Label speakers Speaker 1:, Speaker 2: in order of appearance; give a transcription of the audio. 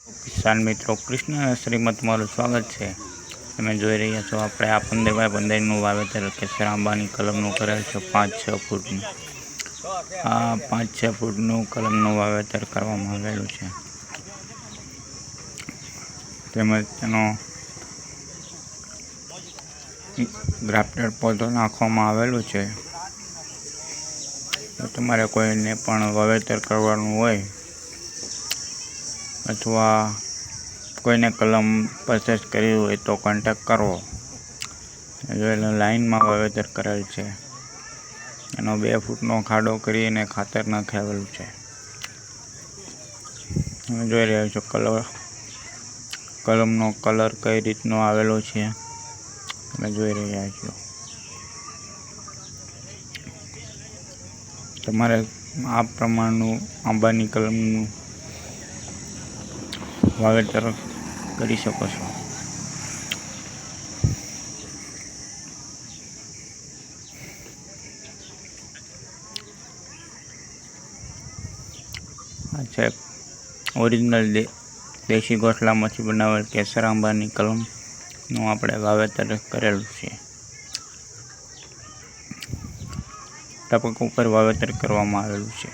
Speaker 1: કિસાન મિત્રો, કૃષ્ણ શ્રીમાં તમારું સ્વાગત છે। તમે જોઈ રહ્યા છો આપણે આ 15x15નું વાવેતર કેસર આંબાની કલમનું કરેલ છે। 5-6 ફૂટનું આ 5-6 ફૂટનું કલમનું વાવેતર કરવામાં આવેલું છે। તેમજ તેનો ગ્રાફ્ટેડ પૌધો નાખવામાં આવેલું છે। તો તમારે કોઈને પણ વાવેતર કરવાનું હોય અથવા કોઈને કલમ પરચેસ કરવી હોય તો કોન્ટેક્ટ કરવો। લાઈનમાં વાવેતર કરેલ છે। એનો 2 ફૂટનો ખાડો કરીને ખાતર નાખેલું છે। તમે જોઈ રહ્યા છો કલમનો કલર કઈ રીતનો આવેલો છે, તમે જોઈ રહ્યા છો। તમારે આ પ્રમાણનું આંબાની કલમનું વાવેતર કરી શકો છો। આ છે ઓરિજિનલ દેશી ગોઠલામાંથી બનાવેલ કેસર આંબાની કલમનું આપણે વાવેતર કરેલું છે। ટપક ઉપર વાવેતર કરવામાં આવેલું છે।